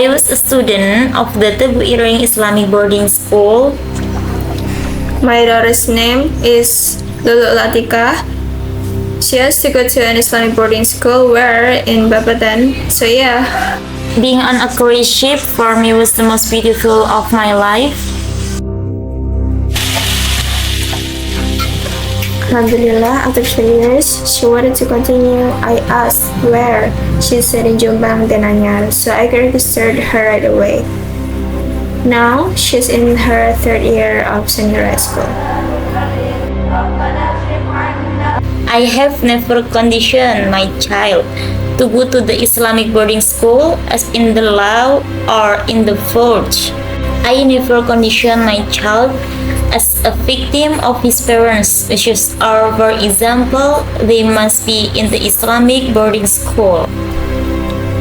I was a student of the Tebu Ireng Islamic Boarding School. My daughter's name is Lulu Latika. She has to go to an Islamic boarding school where in Bapeten. So yeah. Being on a cruise ship for me was the most beautiful of my life. Alhamdulillah, after 3 years, she wanted to continue. I asked where. She said in Jombang dan Anyar, so I registered her right away. Now, she's in her 3rd year of senior high school. I have never conditioned my child to go to the Islamic boarding school as in the law or in the forge. I never conditioned my child as a victim of his parents' wishes, or for example, they must be in the Islamic boarding school.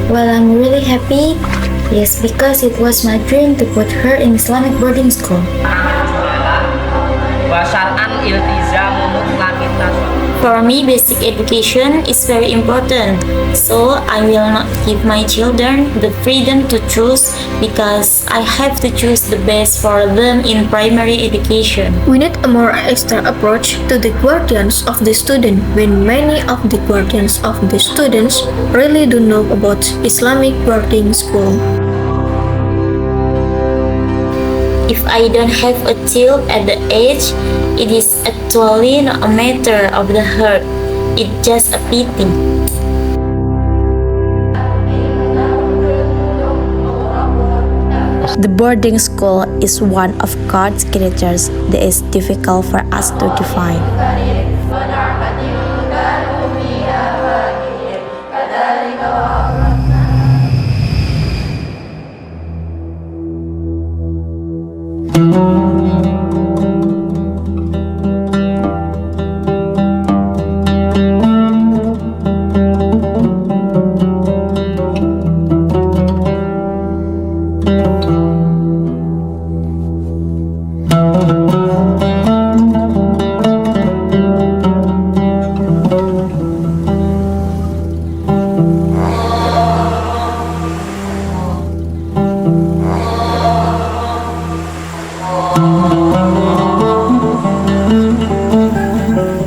Well, I'm really happy. Yes, because it was my dream to put her in Islamic boarding school. For me, basic education is very important, so I will not give my children the freedom to choose because I have to choose the best for them in primary education. We need a more extra approach to the guardians of the student when many of the guardians of the students really don't know about Islamic boarding school. If I don't have a child at the age, it is actually not a matter of the heart, it's just a pity. The boarding school is one of God's creatures that is difficult for us to define.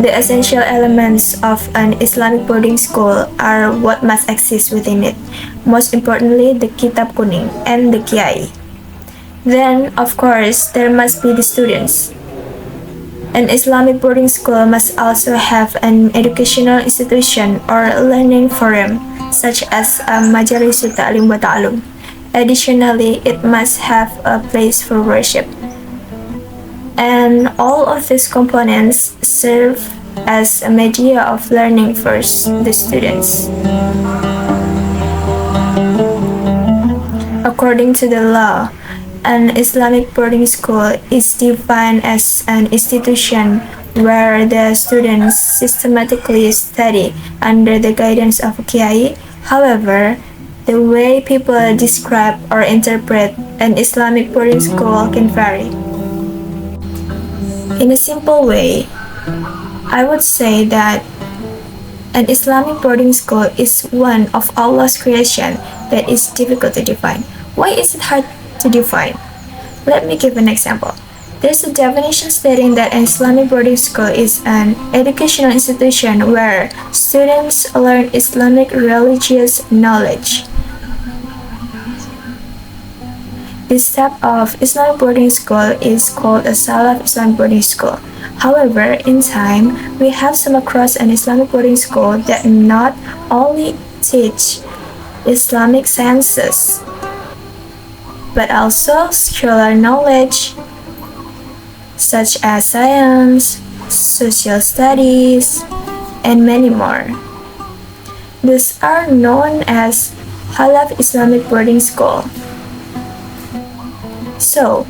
The essential elements of an Islamic boarding school are what must exist within it. Most importantly, the Kitab Kuning and the Kiai. Then, of course, there must be the students. An Islamic boarding school must also have an educational institution or learning forum, such as a Majalisul Ta'lim wa Ta'alum. Additionally, it must have a place for worship. And all of these components serve as a media of learning for the students. According to the law, an Islamic boarding school is defined as an institution where the students systematically study under the guidance of a Kiai. However, the way people describe or interpret an Islamic boarding school can vary. In a simple way, I would say that an Islamic boarding school is one of Allah's creation that is difficult to define. Why is it hard to define? Let me give an example. There's a definition stating that an Islamic boarding school is an educational institution where students learn Islamic religious knowledge. This type of Islamic boarding school is called a Salaf Islamic boarding school. However, in time, we have come across an Islamic boarding school that not only teach Islamic sciences, but also secular knowledge such as science, social studies, and many more. These are known as Halaf Islamic boarding school. So,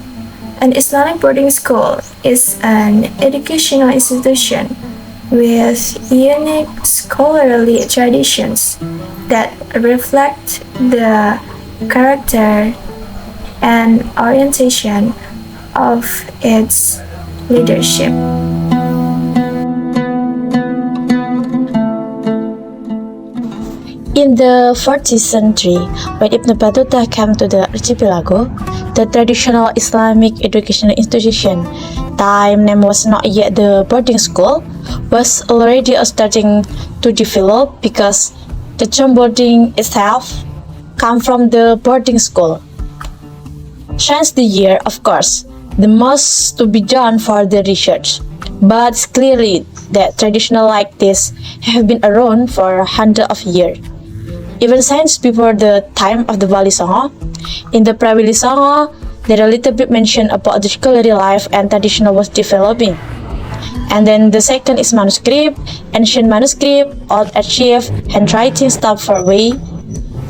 an Islamic boarding school is an educational institution with unique scholarly traditions that reflect the character and orientation of its leadership. In the 14th century, when Ibn Battuta came to the archipelago, the traditional Islamic educational institution, time name was not yet the boarding school, was already starting to develop because the term boarding itself come from the boarding school. Since the year, of course, the most to be done for the research, but it's clearly that traditional like this have been around for hundreds of years. Even since before the time of the Wali Songo, in the Pra-Wali Songo, there are little bit mention about the scholarly life and traditional was developing. And then the second is manuscript, ancient manuscript, old archive, handwriting stuff far away.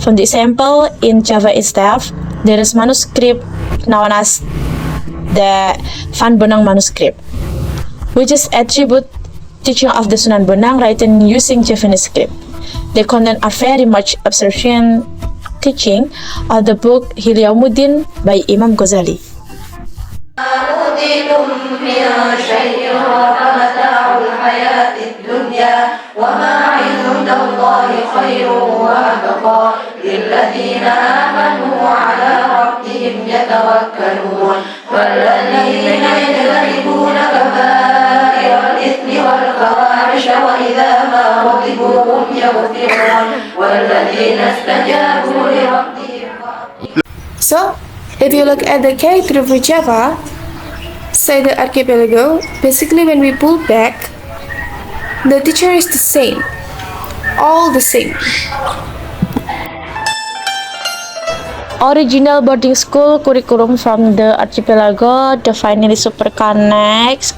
From the example, in Java itself, there is manuscript known as the Van Bonang manuscript, which is attribute teaching of the Sunan Bonang written using Javanese script. The content are very much observation teaching of the book Hilyamuddin by Imam Ghazali. أوتيتم من شيء فمتاع الحياة الدنيا وما عند الله خير وأبقى للذين آمنوا وعلى ربهم يتوكلون والذين يجتنبون كبائر الإثم والفواحش وإذا ما غضبوا هم يغفرون والذين استجابوا لربهم. So, if you look at the character of Java, say the archipelago, basically when we pull back, the teacher is the same, all the same. Original boarding school curriculum from the archipelago, the finally super connects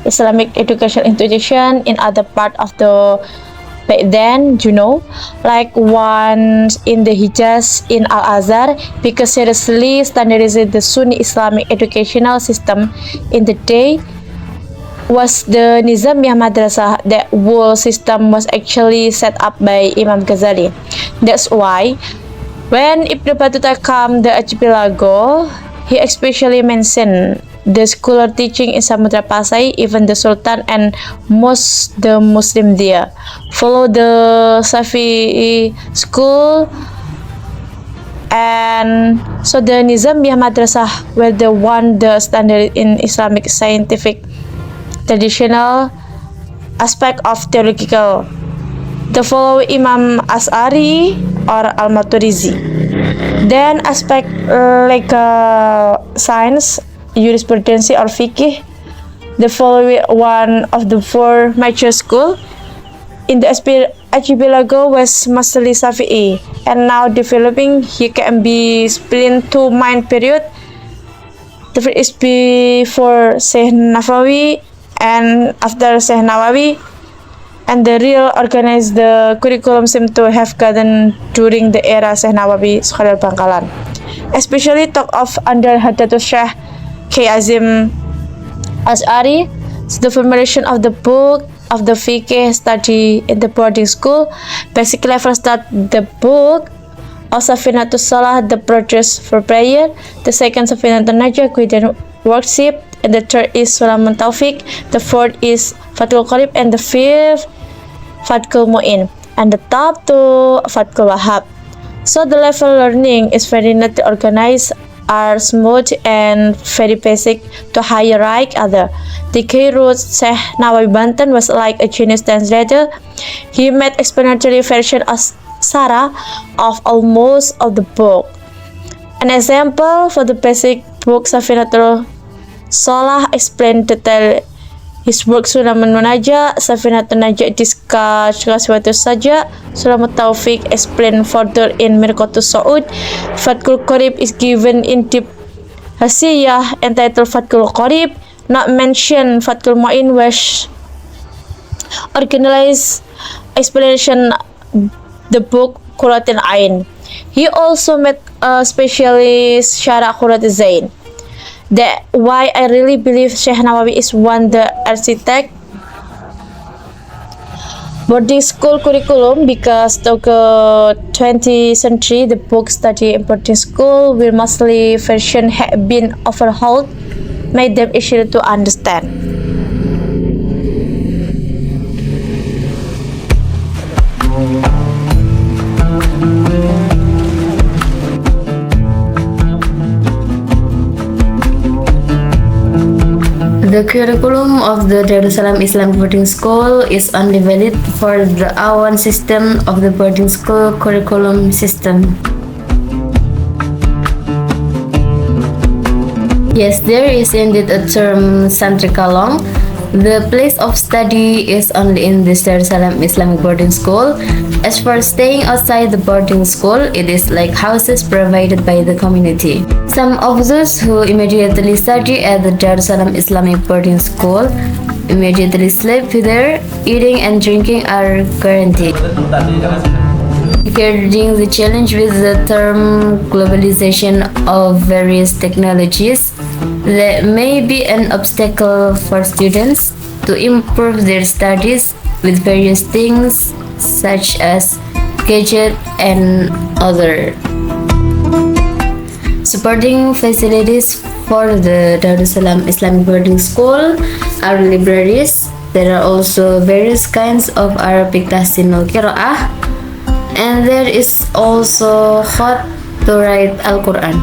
Islamic education institution in other part of the back then, like one in the Hijaz in Al-Azhar, because seriously standardized the Sunni Islamic educational system in the day was the Nizamiyah Madrasah. That whole system was actually set up by Imam Ghazali. That's why when Ibn Battuta came the archipelago, he especially mentioned the scholar teaching in Samudra Pasai. Even the Sultan and most the Muslim there follow the Safi school, and so the Nizamiyah Madrasah were the one the standard in Islamic scientific traditional aspect of theological. The follow Imam As'ari or Al-Maturizi. Then aspect like science, jurisprudence or fiqh, the following one of the four major school in the archipelago was mostly Shafi'i, and now developing he can be split into main period. The first is before Syekh Nawawi and after Syekh Nawawi, and the real organized the curriculum seem to have gotten during the era Syekh Nawawi Scholar Bangkalan, especially talk of under Hadatul Syekh K. Azim As'ari. The formulation of the book of the fiqh study in the boarding school. Basically, first start the book of Safinatus Salah, the prayers for prayer. The second Safinatul Najah, guidance worship. And the third is Sulamun Taufiq. The fourth is Fathul Qarib, and the fifth Fathul Mu'in. And the top two Fathul Wahab. So the level learning is very not organized, are smooth and very basic to higher like other. The key root Syekh Nawawi Banten was like a genius translator. He made explanatory version of Sarah of almost of the book. An example for the basic book Safinatul Salah explained detail his work Sulamun Munajah, Safinatul Najah discuss sesuatu saja, Sulamun Taufiq explained further in Mirqatus Saud, Fathul Qarib is given in deep hasiyah entitled Fathul Qarib, not mentioned Fathul Mu'in was organized explanation the book Quratul Ain. He also made a specialist Syarah Quratul Zain. That why I really believe Syekh Nawawi is one the architect boarding school curriculum, because the 20th century the book study in boarding school will mostly version have been overhauled, made them easier to understand. The curriculum of the Darussalam Islamic Boarding School is only valid for the Awan system of the boarding school curriculum system. Yes, there is indeed a term Santrikalong. The place of study is only in this Darussalam Islamic Boarding School. As for staying outside the boarding school, it is like houses provided by the community. Some of those who immediately study at the Darussalam Islamic Boarding School immediately sleep there. Eating and drinking are guaranteed. Regarding the challenge with the term globalization of various technologies, there may be an obstacle for students to improve their studies with various things such as gadget and other. Supporting facilities for the Darussalam Islamic Boarding School are libraries. There are also various kinds of Arabic tahsinul qiraah, and there is also hot to write Al-Quran.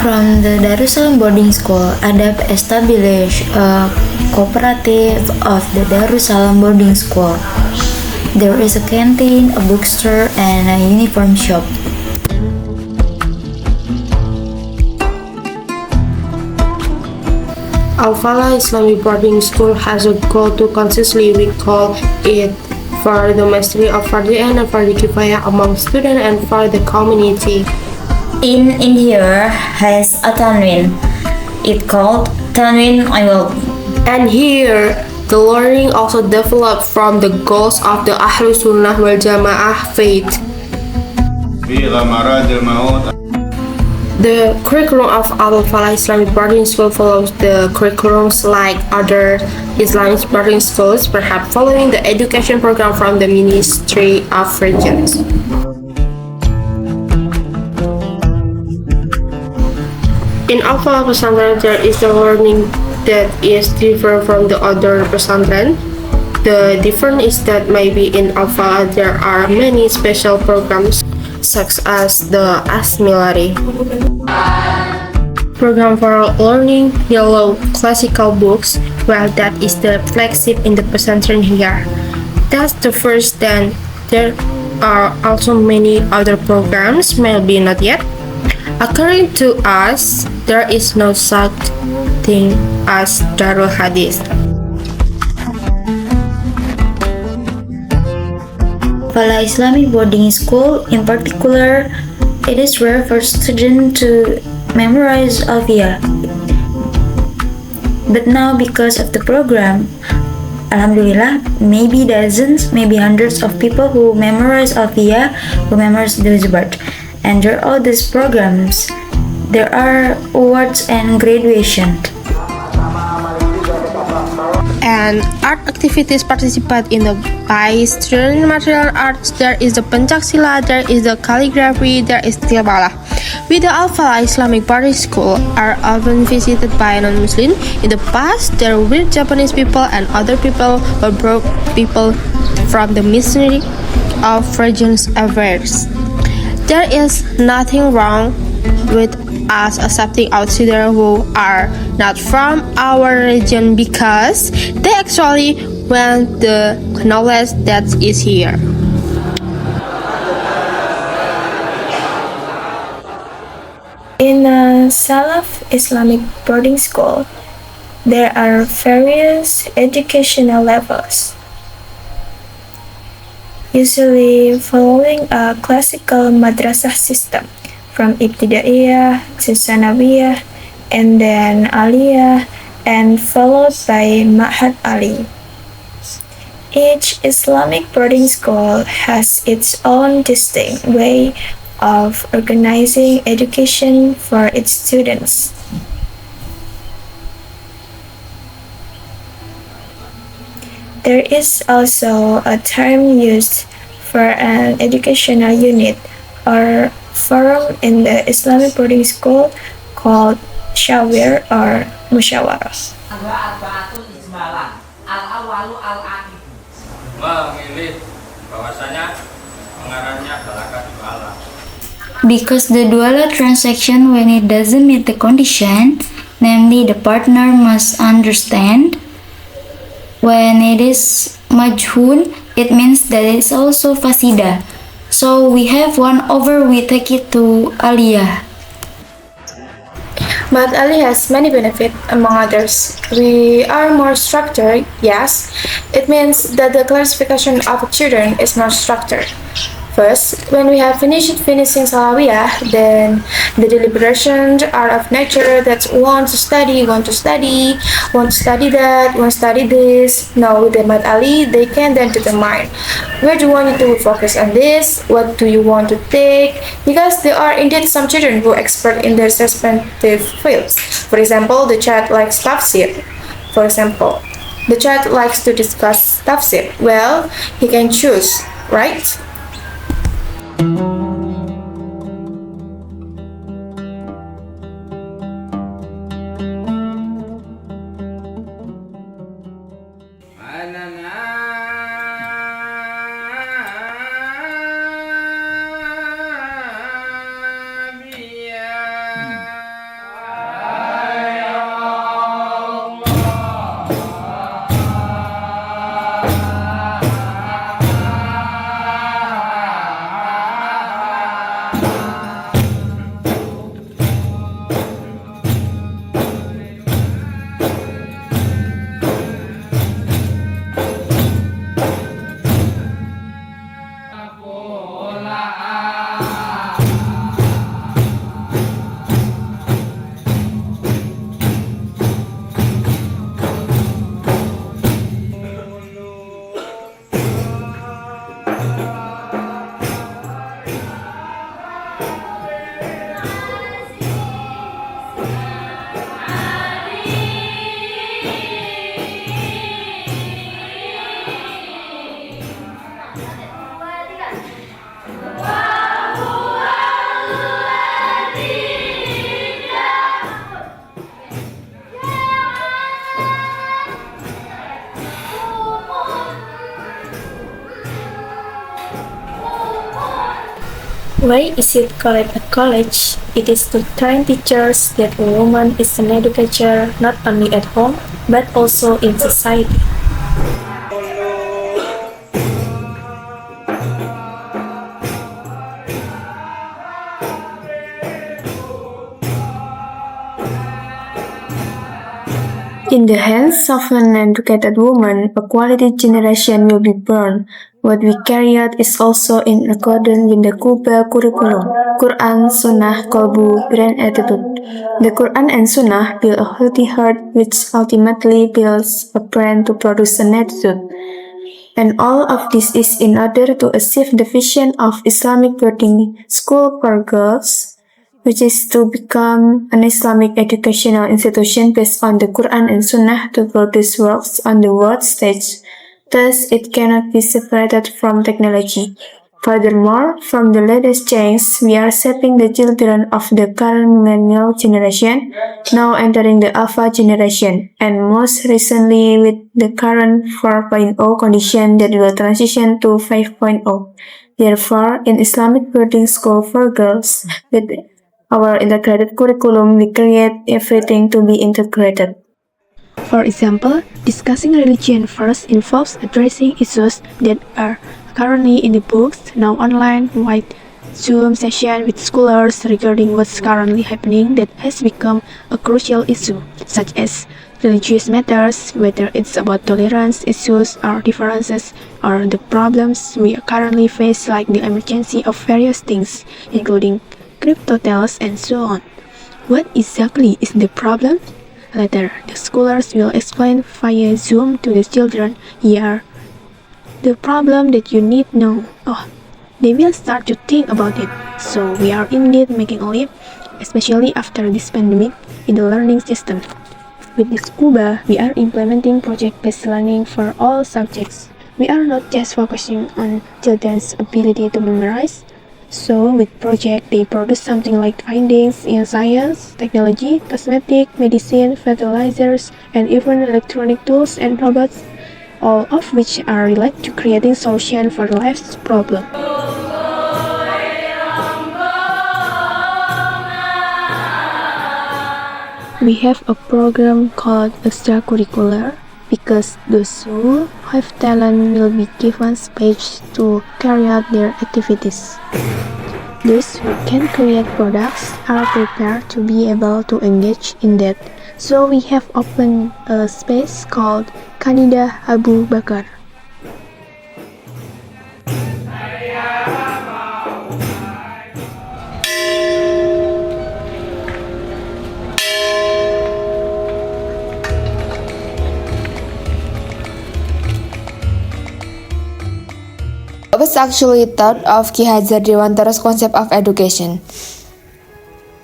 From the Darussalam Boarding School, ADAB established a cooperative of the Darussalam Boarding School. There is a canteen, a bookstore, and a uniform shop. Al-Falah Islamic Boarding School has a goal to consistently recall it for the mastery of Fardu Ain and Fardu Kifayah among students and for the community. In India has a tanwin. It called tanwin Ayub. And here, the learning also developed from the goals of the Ahlus Sunnah wal Jamaah faith. The curriculum of Al-Falah Islamic Boarding School follows the curriculums like other Islamic boarding schools, perhaps following the education program from the Ministry of Religions. In Al-Falah Pesantren, there is the learning that is different from the other pesantren. The difference is that maybe in Al-Falah there are many special programs such as the Asmilari program for learning yellow classical books. Well, that is the flagship in the pesantren here. That's the first. Then there are also many other programs, maybe not yet. According to us, there is no such thing as Darul Hadith. Falah Islamic Boarding School, in particular, it is rare for students to memorize Alfiah. But now, because of the program, Alhamdulillah, maybe dozens, maybe hundreds of people who memorize Alfiah, who memorize the Zubat. And there are all these programs. There are awards and graduation. And art activities participate in the by student martial arts. There is the Pencak Silat, there is the calligraphy, there is Tilbalah. With the Al-Falah Islamic Boarding School are often visited by non-Muslim. In the past, there were Japanese people and other people or broke people from the Ministry of Religious Affairs. There is nothing wrong with us accepting outsiders who are not from our region because they actually want the knowledge that is here. In a Salaf Islamic boarding school, there are various educational levels, usually following a classical madrasah system from Ibtidaiyah to Sanawiyah and then Aliyah and followed by Ma'had Ali. Each Islamic boarding school has its own distinct way of organizing education for its students. There is also a term used for an educational unit or forum in the Islamic boarding school called Shawir or Musyawarah. Memilih bahwasanya pengarangnya adalah Kadul Allah. Because the dual transaction, when it doesn't meet the condition, namely the partner must understand. When it is majhul, it means that it's also fasida. So we have 1 over, we take it to aliyah. Mad Ali has many benefits, among others. We are more structured, yes. It means that the classification of children is more structured. First, when we have finishing Salawiyah, then the deliberations are of nature that want to study that, want to study this. Now with the Mad Ali, they can then determine where do you want to focus on this, what do you want to take, because there are indeed some children who are expert in their respective fields. For example, the child likes tafsir. For example, the child likes to discuss tafsir. Well, he can choose, right? Why is it called a college? It is to train teachers that a woman is an educator not only at home but also in society. In the hands of an educated woman, a quality generation will be born. What we carry out is also in accordance with the Kuba curriculum, Quran, Sunnah, Qalbu, Brain Attitude. The Quran and Sunnah build a healthy heart which ultimately builds a brain to produce an attitude. And all of this is in order to achieve the vision of Islamic boarding school for girls, which is to become an Islamic educational institution based on the Quran and Sunnah to produce works on the world stage. Thus, it cannot be separated from technology. Furthermore, from the latest change, we are shaping the children of the current millennial generation, now entering the alpha generation, and most recently with the current 4.0 condition that will transition to 5.0. Therefore, in Islamic boarding school for girls, with our integrated curriculum, we create everything to be integrated. For example, discussing religion first involves addressing issues that are currently in the books, now online, with Zoom session with scholars regarding what's currently happening that has become a crucial issue, such as religious matters, whether it's about tolerance issues or differences, or the problems we currently face like the emergency of various things, including crypto tales and so on. What exactly is the problem? Later, the scholars will explain via Zoom to the children here the problem that you need know. Oh, they will start to think about it. So we are indeed making a leap, especially after this pandemic, in the learning system. With this Kuba, we are implementing project-based learning for all subjects. We are not just focusing on children's ability to memorize. So with project, they produce something like findings in science, technology, cosmetic, medicine, fertilizers, and even electronic tools and robots, all of which are related to creating solutions for life's problem. we have a program called extracurricular because those who have talent will be given space to carry out their activities. Those who can create products are prepared to be able to engage in that. So we have opened a space called Kanida Abu Bakar. I was actually thought of Ki Hajar Dewantora's concept of education.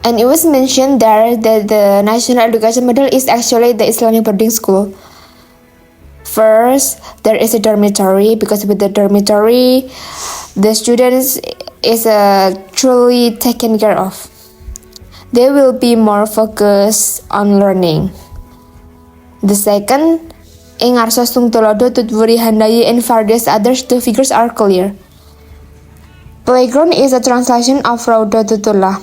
And it was mentioned there that the national education model is actually the Islamic boarding school. First, there is a dormitory because with the dormitory, the students is truly taken care of. They will be more focused on learning. The second, ing Arsos Tungtolodo Tutwuri Handayi and various others, the figures are clear. Playground is a translation of Rauda Tutullah.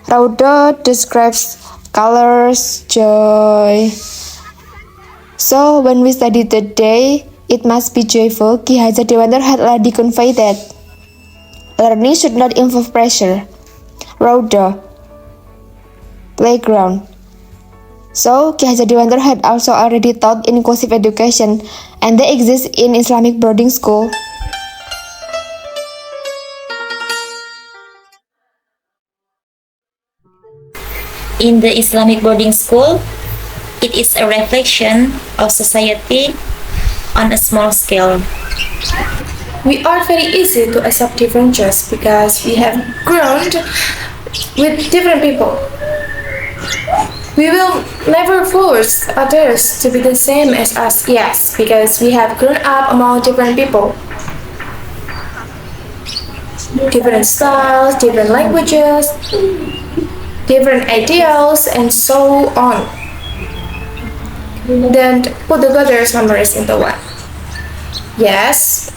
Rauda describes colors, joy. So when we study today, it must be joyful. Ki Hajar Dewantara had already conveyed that learning should not involve pressure. Rauda, playground. So, Ki Hajar Dewantara had also already taught inclusive education, and they exist in Islamic boarding school. In the Islamic boarding school, it is a reflection of society on a small scale. We are very easy to accept differences because we have grown with different people. We will never force others to be the same as us, yes, because we have grown up among different people. Different styles, different languages, different ideals, and so on. Then put together summaries into one. Yes,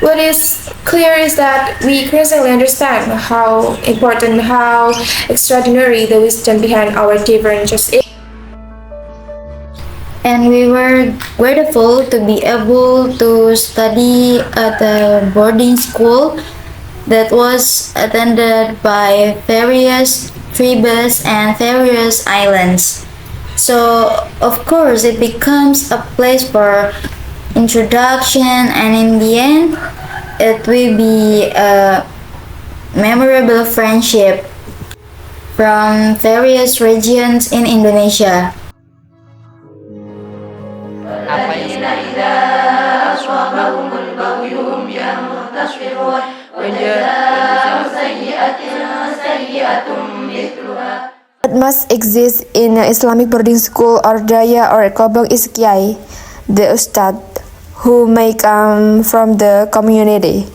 what is clear is that we increasingly understand how important, how extraordinary the wisdom behind our differences is. And we were grateful to be able to study at a boarding school that was attended by various tribes and various islands. So, of course, it becomes a place for introduction, and in the end, it will be a memorable friendship from various regions in Indonesia. الذين إذا أصابهم البغي هم ينتصرون وجزاء سيئة سيئة مثلها. What must exist in an Islamic boarding school or daya or kobong is kiai, the ustad, who may come from the community.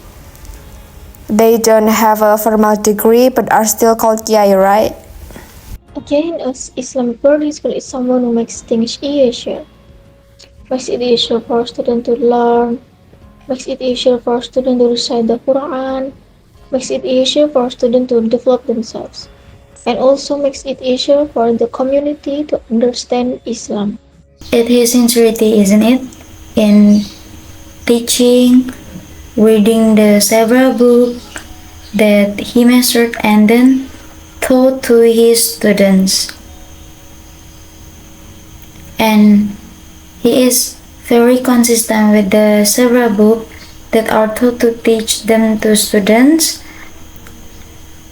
They don't have a formal degree but are still called kiai, right? Again, as Islamic boarding school is someone who makes things easier. Makes it easier for students to learn, makes it easier for students to recite the Quran, makes it easier for students to develop themselves, and also makes it easier for the community to understand Islam. It is sincerity, isn't it? In teaching, reading the several books that he mastered and then taught to his students. And he is very consistent with the several books that are taught to teach them to students,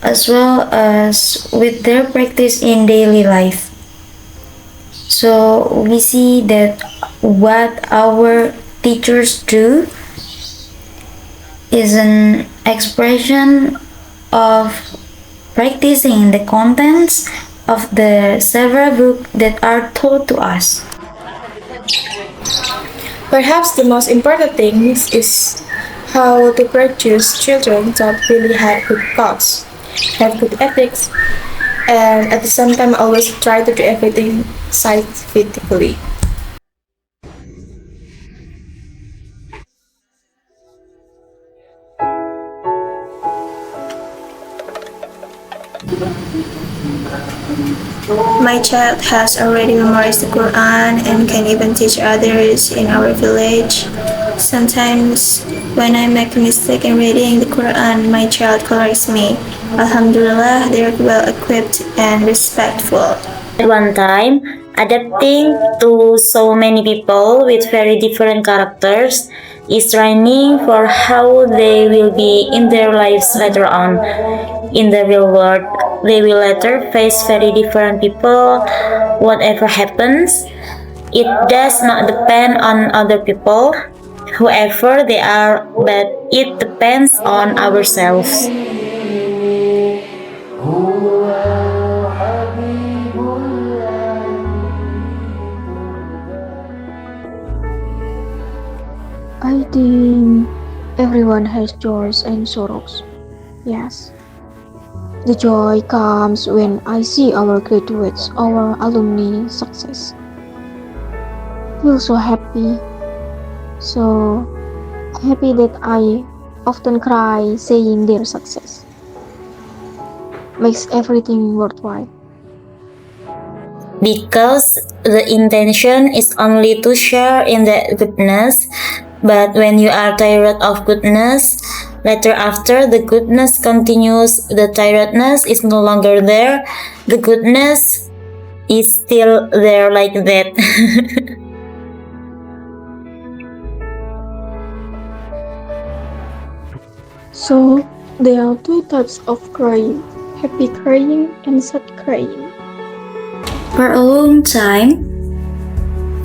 as well as with their practice in daily life. So we see that what our teachers do is an expression of practicing the contents of the several books that are taught to us. Perhaps the most important thing is how to produce children that really have good thoughts, have good ethics, and at the same time always try to do everything scientifically. My child has already memorized the Quran and can even teach others in our village. Sometimes, when I make a mistake in reading the Quran, my child corrects me. Alhamdulillah, they are well equipped and respectful. At one time, adapting to so many people with very different characters is training for how they will be in their lives later on. In the real world, they will later face very different people. Whatever happens, it does not depend on other people, whoever they are, but it depends on ourselves. I think everyone has joys and sorrows. Yes. The joy comes when I see our graduates, our alumni success. Feel so happy. So happy that I often cry seeing their success. Makes everything worthwhile. Because the intention is only to share in that goodness, but when you are tired of goodness, later after the goodness continues, the tiredness is no longer there, the goodness is still there like that. So there are two types of crying, happy crying and sad crying. For a long time,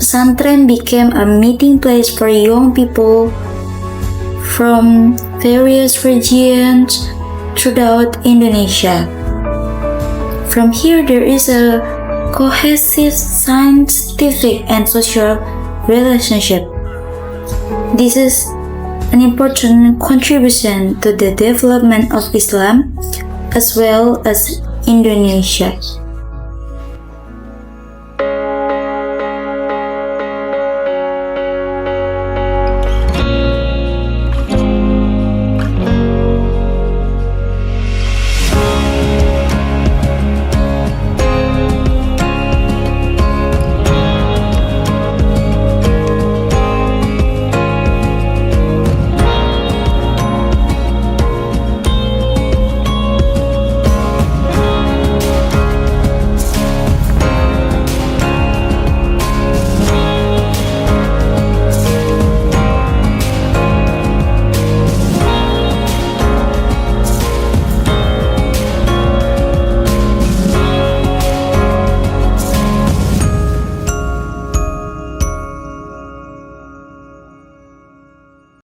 Pesantren became a meeting place for young people from various regions throughout Indonesia. From here, there is a cohesive scientific and social relationship. This is an important contribution to the development of Islam as well as Indonesia.